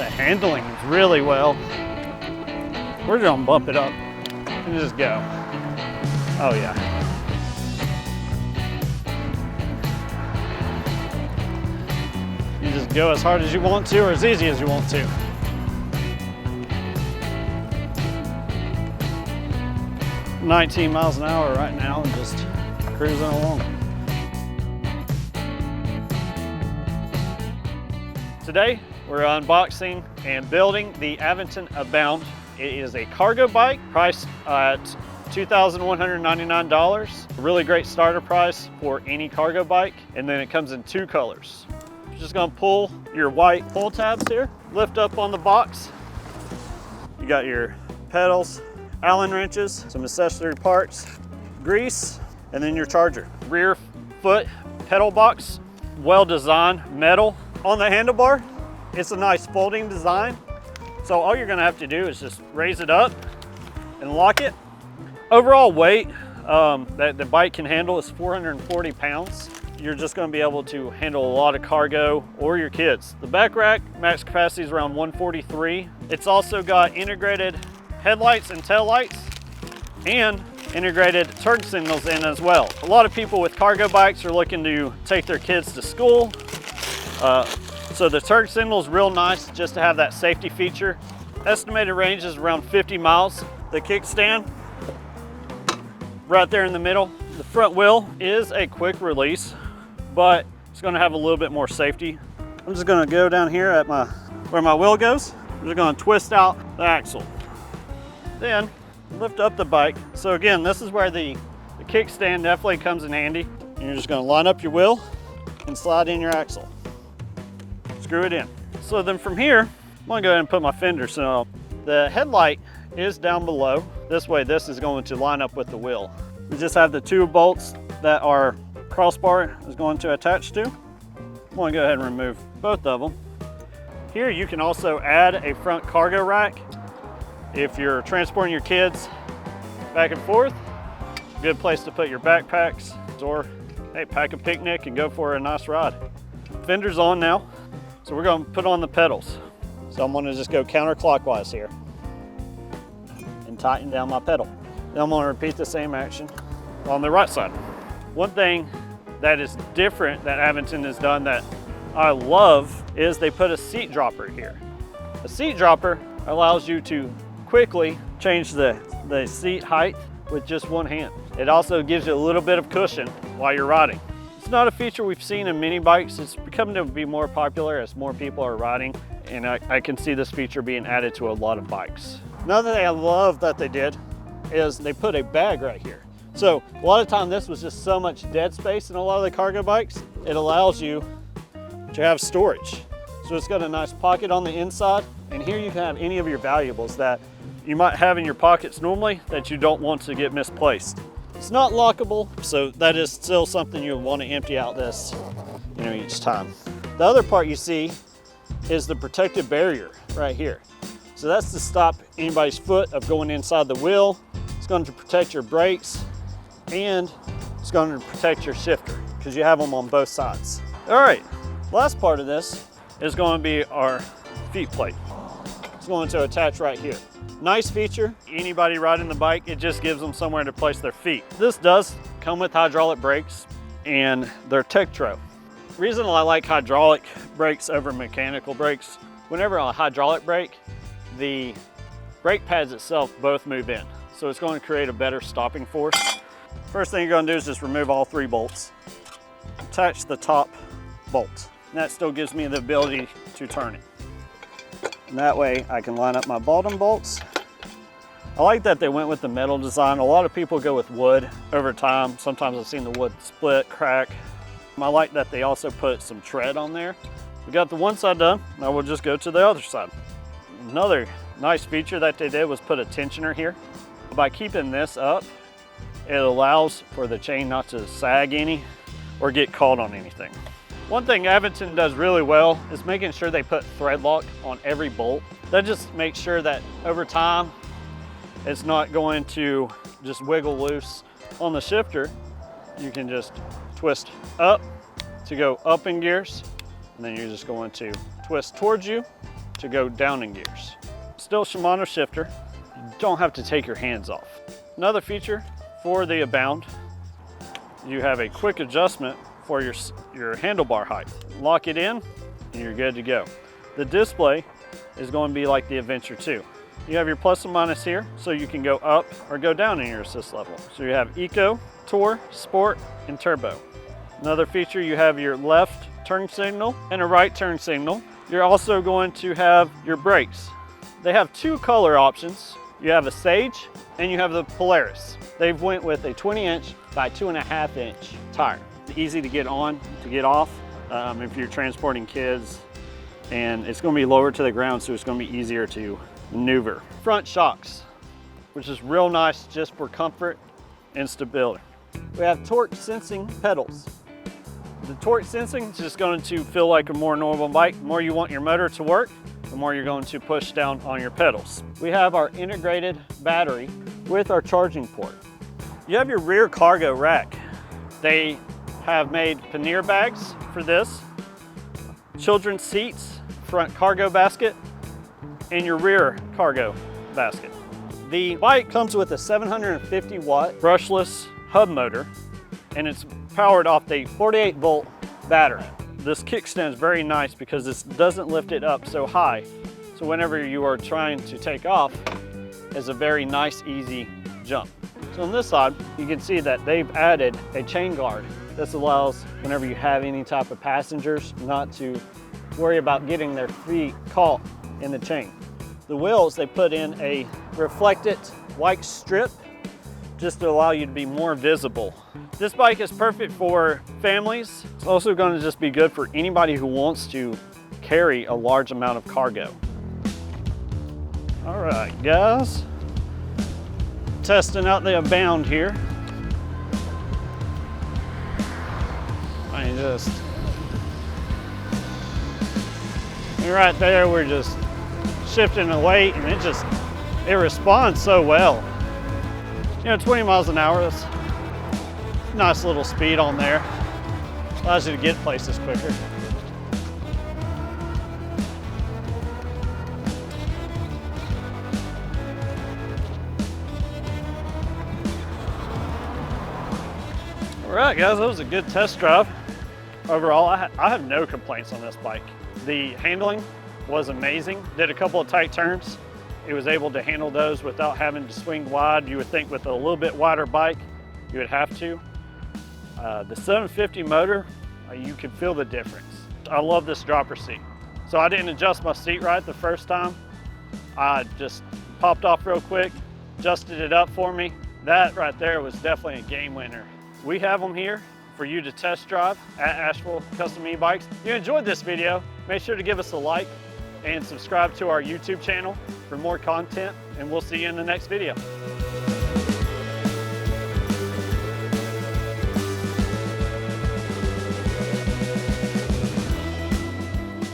The handling is really well. We're gonna bump it up and just go. Oh yeah. You just go as hard as you want to or as easy as you want to. "19 miles an hour right now and just cruising along. Today, we're unboxing and building the Aventon Abound. It is a cargo bike priced at $2,199. A really great starter price for any cargo bike. And then it comes in 2 colors. You're just gonna pull your white pull tabs here, lift up on the box. You got your pedals, Allen wrenches, some accessory parts, grease, and then your charger. Rear foot pedal box, well-designed metal. On the handlebar, it's a nice folding design. So all you're gonna have to do is just raise it up and lock it. Overall weight that the bike can handle is 440 pounds. You're just gonna be able to handle a lot of cargo or your kids. The back rack, max capacity is around 143. It's also got integrated headlights and tail lights and integrated turn signals in as well. A lot of people with cargo bikes are looking to take their kids to school. So the turn signal is real nice just to have that safety feature. Estimated range is around 50 miles. The kickstand, right there in the middle. The front wheel is a quick release, but it's gonna have a little bit more safety. I'm just gonna go down here at where my wheel goes. I'm just gonna twist out the axle. Then lift up the bike. So again, this is where the kickstand definitely comes in handy. And you're just gonna line up your wheel and slide in your axle. Screw it in. So then from here, I'm gonna go ahead and put my fender. So the headlight is down below. This way, this is going to line up with the wheel. We just have the 2 bolts that our crossbar is going to attach to. I'm gonna go ahead and remove both of them. Here you can also add a front cargo rack. If you're transporting your kids back and forth, good place to put your backpacks, or hey, pack a picnic and go for a nice ride. Fender's on now. So we're going to put on the pedals. So I'm going to just go counterclockwise here and tighten down my pedal. Then I'm going to repeat the same action on the right side. One thing that is different that Aventon has done that I love is they put a seat dropper here. A seat dropper allows you to quickly change the seat height with just one hand. It also gives you a little bit of cushion while you're riding. It's not a feature we've seen in mini bikes. It's becoming to be more popular as more people are riding, and I can see this feature being added to a lot of bikes. Another thing I love that they did is they put a bag right here. So a lot of time this was just so much dead space in a lot of the cargo bikes. It allows you to have storage. So it's got a nice pocket on the inside, and here you can have any of your valuables that you might have in your pockets normally that you don't want to get misplaced. It's not lockable, so that is still something you'll want to empty out this, each time. The other part you see is the protective barrier right here. So that's to stop anybody's foot of going inside the wheel. It's going to protect your brakes, and it's going to protect your shifter because you have them on both sides. All right, last part of this is going to be our feet plate. It's going to attach right here. Nice feature. Anybody riding the bike, it just gives them somewhere to place their feet. This does come with hydraulic brakes, and they're Tektro. The reason I like hydraulic brakes over mechanical brakes, whenever on a hydraulic brake, the brake pads itself both move in. So it's going to create a better stopping force. First thing you're going to do is just remove all 3 bolts. Attach the top bolt. And that still gives me the ability to turn it. And that way I can line up my bottom bolts. I like that they went with the metal design. A lot of people go with wood over time. Sometimes I've seen the wood split, crack. I like that they also put some tread on there. We got the one side done. Now we'll just go to the other side. Another nice feature that they did was put a tensioner here. By keeping this up, it allows for the chain not to sag any or get caught on anything. One thing Aventon does really well is making sure they put thread lock on every bolt. That just makes sure that over time, it's not going to just wiggle loose. On the shifter, you can just twist up to go up in gears, and then you're just going to twist towards you to go down in gears. Still Shimano shifter. You don't have to take your hands off. Another feature for the Abound, you have a quick adjustment for your handlebar height. Lock it in and you're good to go. The display is going to be like the Adventure 2. You have your plus and minus here, so you can go up or go down in your assist level. So you have Eco, Tour, Sport, and Turbo. Another feature, you have your left turn signal and a right turn signal. You're also going to have your brakes. They have two color options. You have a Sage and you have the Polaris. They've went with a 20-inch by 2.5-inch tire. Easy to get on, to get off if you're transporting kids, and it's going to be lower to the ground, so it's going to be easier to maneuver. Front shocks, which is real nice just for comfort and stability. We have torque sensing pedals. The torque sensing is just going to feel like a more normal bike. The more you want your motor to work, the more you're going to push down on your pedals. We have our integrated battery with our charging port. You have your rear cargo rack. They have made pannier bags for this, children's seats, front cargo basket, and your rear cargo basket. The bike comes with a 750 watt brushless hub motor, and it's powered off the 48 volt battery. This kickstand is very nice because this doesn't lift it up so high. So whenever you are trying to take off, it's a very nice, easy jump. So on this side, you can see that they've added a chain guard. This allows whenever you have any type of passengers not to worry about getting their feet caught in the chain. The wheels, they put in a reflected white strip just to allow you to be more visible. This bike is perfect for families. It's also going to just be good for anybody who wants to carry a large amount of cargo. All right, guys. Testing out the Abound here. And right there, we're just shifting the weight, and it responds so well. You know, 20 miles an hour, that's a nice little speed on there. Allows you to get places quicker. All right, guys, that was a good test drive. Overall, I have no complaints on this bike. The handling was amazing. Did a couple of tight turns. It was able to handle those without having to swing wide. You would think with a little bit wider bike, you would have to. The 750 motor, you can feel the difference. I love this dropper seat. So I didn't adjust my seat right the first time. I just popped off real quick, adjusted it up for me. That right there was definitely a game winner. We have them here for you to test drive at Asheville Custom E-Bikes. If you enjoyed this video, make sure to give us a like and subscribe to our YouTube channel for more content, and we'll see you in the next video.